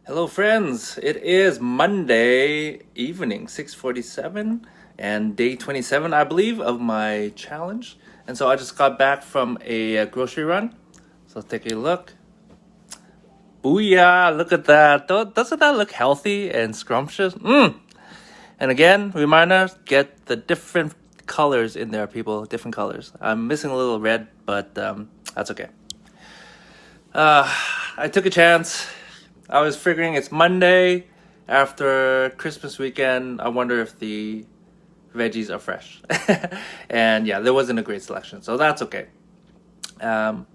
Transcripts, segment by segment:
Hello, friends. It is Monday evening, 6:47, and day 27, I believe, of my challenge. And so I just got back from a grocery run. So let's take a look. Booyah! Look at that. Doesn't that look healthy and scrumptious? And again, reminder: get the different colors in there, people. Different colors. I'm missing a little red, but that's okay. I took a chance. I was figuring it's Monday after Christmas weekend. I wonder if the veggies are fresh. And yeah, there wasn't a great selection, so that's okay. Um,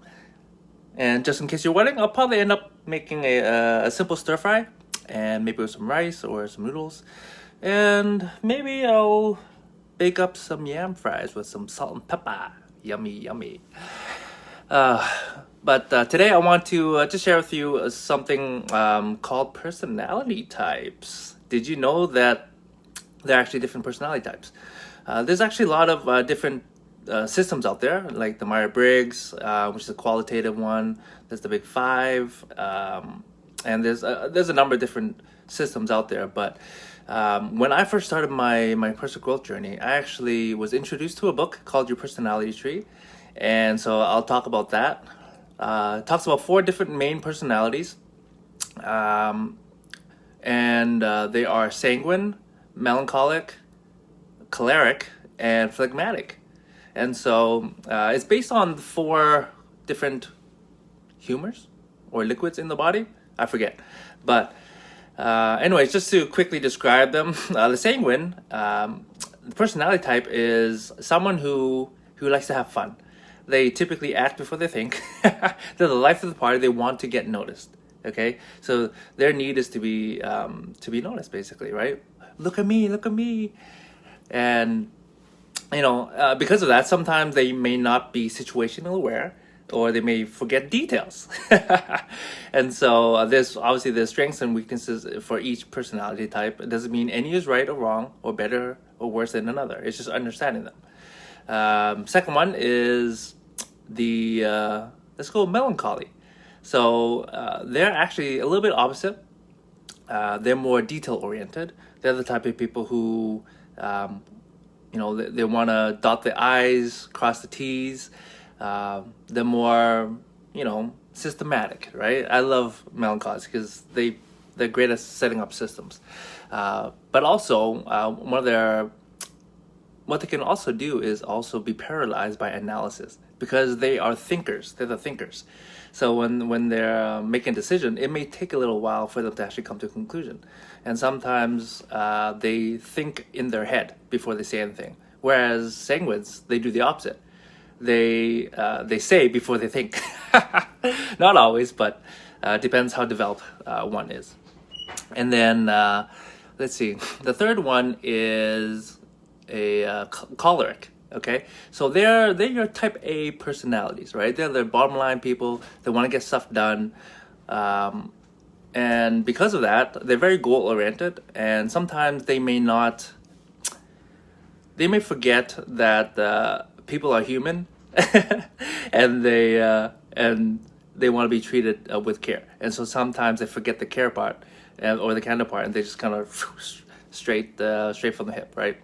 and just in case you're wondering, I'll probably end up making a simple stir fry and maybe with some rice or some noodles. And maybe I'll bake up some yam fries with some salt and pepper. Yummy, yummy. But today I want to just share with you something called personality types. Did you know that there are actually different personality types? There's actually a lot of different systems out there, like the Briggs, which is a qualitative one. There's the Big Five, and there's a number of different systems out there. But when I first started my personal growth journey, I actually was introduced to a book called Your Personality Tree. And so I'll talk about that. It talks about 4 different main personalities. And they are sanguine, melancholic, choleric, and phlegmatic. And so it's based on 4 different humors or liquids in the body. I forget. But anyways, just to quickly describe them, the sanguine, the personality type is someone who likes to have fun. They typically act before they think. They're the life of the party. They want to get noticed. Okay, so their need is to be noticed, basically, right? Look at me, look at me, and because of that, sometimes they may not be situational aware, or they may forget details. And so there's strengths and weaknesses for each personality type. It doesn't mean any is right or wrong or better or worse than another. It's just understanding them. Second one is the let's go melancholy. So they're actually a little bit opposite. They're more detail oriented. They're the type of people who they want to dot the I's, cross the T's. They're more systematic, right? I love melancholics because they're great at setting up systems. But also what they can also do is also be paralyzed by analysis because they are thinkers. They're the thinkers. So when they're making a decision, it may take a little while for them to actually come to a conclusion. And sometimes they think in their head before they say anything. Whereas sanguines, they do the opposite. They say before they think. Not always, but depends how developed one is. And then let's see. The third one is a choleric. Okay, so they're your type A personalities, right? They're the bottom line people. They want to get stuff done, and because of that, they're very goal oriented. And sometimes they may forget that people are human, and they want to be treated with care. And so sometimes they forget the care part, or the counterpart, and they just kind of straight from the hip, right?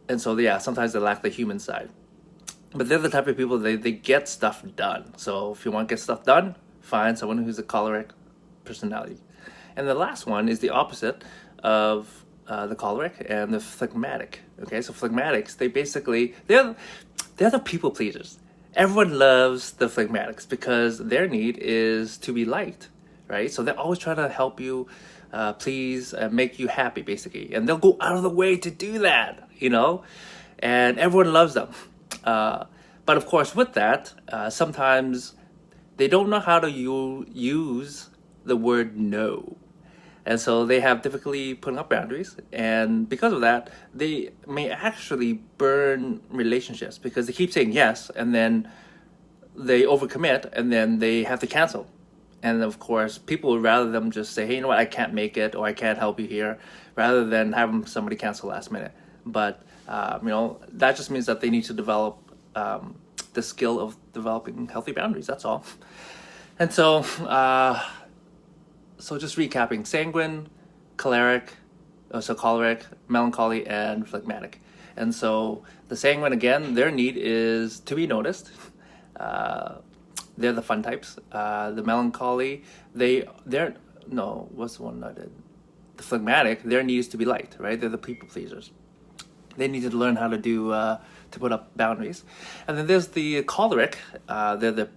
And so yeah, sometimes they lack the human side, but they're the type of people they get stuff done. So if you want to get stuff done, find someone who's a choleric personality. And the last one is the opposite of the choleric and the phlegmatic. Okay, so phlegmatics, they're the people pleasers. Everyone loves the phlegmatics because their need is to be liked, right? So they're always trying to help you, please, make you happy, basically, and they'll go out of the way to do that, and everyone loves them. But of course, with that, sometimes they don't know how to use the word no, and so they have difficulty putting up boundaries, and because of that, they may actually burn relationships because they keep saying yes, and then they overcommit, and then they have to cancel. And of course, people would rather them just say, hey, you know what, I can't make it, or I can't help you here, rather than having somebody cancel last minute. But, that just means that they need to develop the skill of developing healthy boundaries, that's all. And so So just recapping: sanguine, choleric, choleric, melancholy, and phlegmatic. And so the sanguine, again, their need is to be noticed. They're the fun types. The melancholy, they're no, what's the one I did? The phlegmatic, their need is to be liked, right? They're the people pleasers. They need to learn how to do to put up boundaries. And then there's the choleric. They're the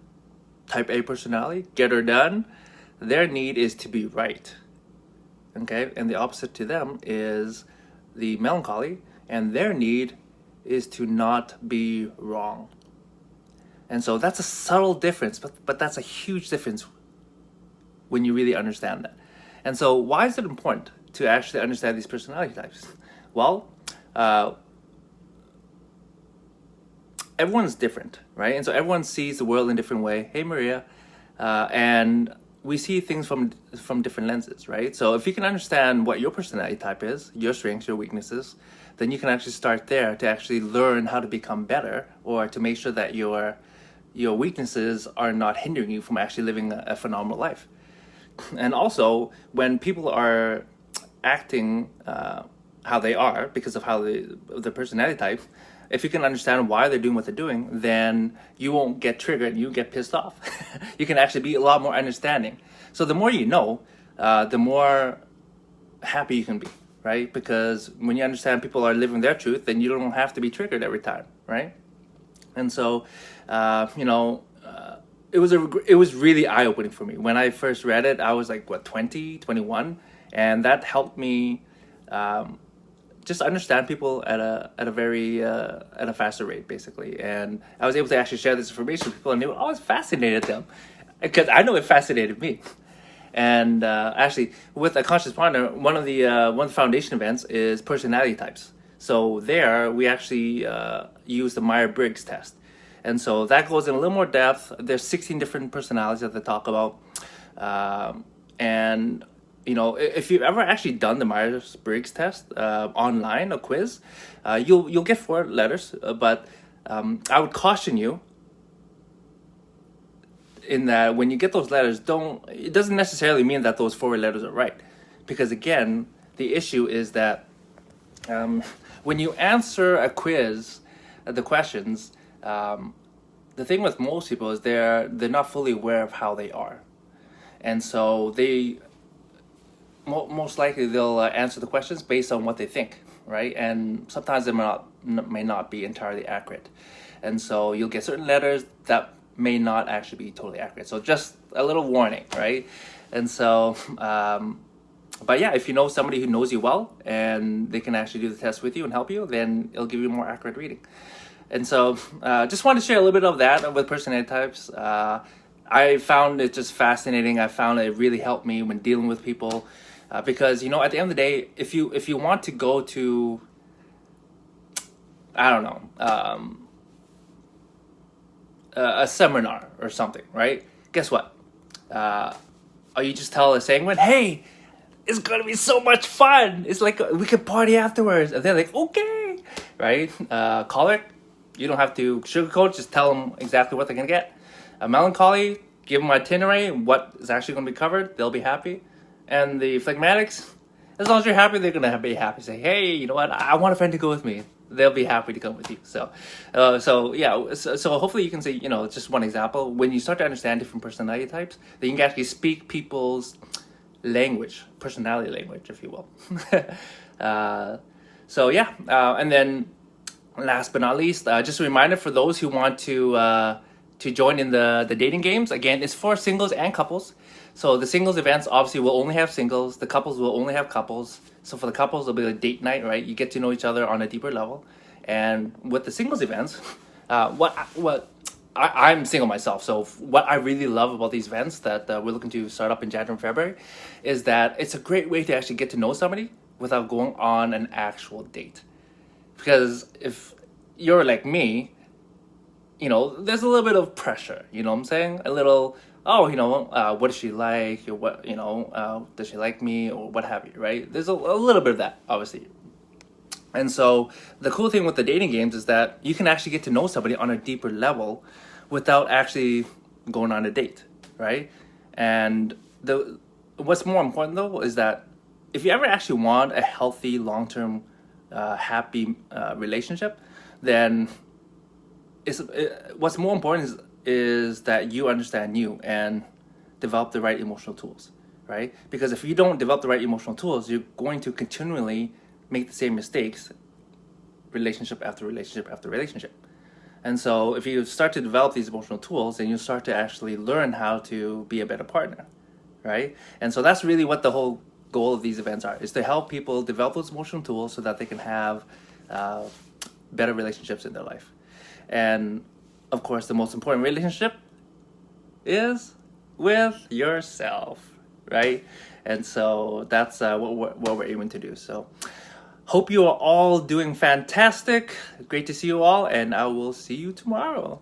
type A personality, get her done. Their need is to be right. Okay, and the opposite to them is the melancholy, and their need is to not be wrong. And so that's a subtle difference, but that's a huge difference when you really understand that. And so why is it important to actually understand these personality types? Well, everyone's different, right? And so everyone sees the world in a different way. Hey, Maria. And we see things from different lenses, right? So if you can understand what your personality type is, your strengths, your weaknesses, then you can actually start there to actually learn how to become better, or to make sure that your weaknesses are not hindering you from actually living a phenomenal life. And also, when people are acting how they are because of how the personality type, if you can understand why they're doing what they're doing, then you won't get triggered, you get pissed off. You can actually be a lot more understanding. So the more you know, the more happy you can be, right? Because when you understand people are living their truth, then you don't have to be triggered every time, right? And so, it was really eye-opening for me. When I first read it, I was like, 20, 21? And that helped me just understand people at a very at a faster rate, basically. And I was able to actually share this information with people, and it always fascinated them, because I know it fascinated me. And actually, with a conscious partner, one of the foundation events is personality types. So there, we actually use the Myers-Briggs test. And so that goes in a little more depth. There's 16 different personalities that they talk about. And, if you've ever actually done the Myers-Briggs test online, a quiz, you'll get 4 letters. But I would caution you in that when you get those letters, it doesn't necessarily mean that those 4 letters are right. Because again, the issue is that when you answer a quiz, the questions, the thing with most people is they're not fully aware of how they are. And so they most likely they'll answer the questions based on what they think, right? And sometimes they may not be entirely accurate. And so you'll get certain letters that may not actually be totally accurate. So just a little warning, right? And so, but yeah, if you know somebody who knows you well and they can actually do the test with you and help you, then it'll give you a more accurate reading. And so just wanted to share a little bit of that with personality types. I found it just fascinating. I found it really helped me when dealing with people because, at the end of the day, if you want to go to, I don't know, a seminar or something, right? Guess what? You just tell a sanguine, hey, it's going to be so much fun. It's like we could party afterwards. And they're like, okay, right? Choleric, you don't have to sugarcoat. Just tell them exactly what they're going to get. A melancholy, give them an itinerary, what is actually going to be covered. They'll be happy. And the phlegmatics, as long as you're happy, they're going to be happy. Say, hey, you know what? I want a friend to go with me. They'll be happy to come with you. So hopefully you can say, just one example. When you start to understand different personality types, then you can actually speak people's language, personality language, if you will. And then last but not least, just a reminder for those who want to join in the dating games. Again, it's for singles and couples. So the singles events obviously will only have singles. The couples will only have couples. So for the couples, it'll be a date night, right? You get to know each other on a deeper level. And with the singles events, I'm single myself. So what I really love about these events that we're looking to start up in January and February is that it's a great way to actually get to know somebody without going on an actual date. Because if you're like me, there's a little bit of pressure, you know what I'm saying? A little, what is she like? Or what, does she like me? Or what have you, right? There's a little bit of that, obviously. And so the cool thing with the dating games is that you can actually get to know somebody on a deeper level without actually going on a date, right? And what's more important though is that if you ever actually want a healthy, long-term, happy relationship, then what's more important is that you understand you and develop the right emotional tools, right? Because if you don't develop the right emotional tools, you're going to continually make the same mistakes, relationship after relationship after relationship. And so if you start to develop these emotional tools, then you start to actually learn how to be a better partner, right? And so that's really what the whole goal of these events are, is to help people develop those emotional tools so that they can have better relationships in their life. And of course, the most important relationship is with yourself, right? And so that's what we're aiming to do. So hope you are all doing fantastic. Great to see you all, and I will see you tomorrow.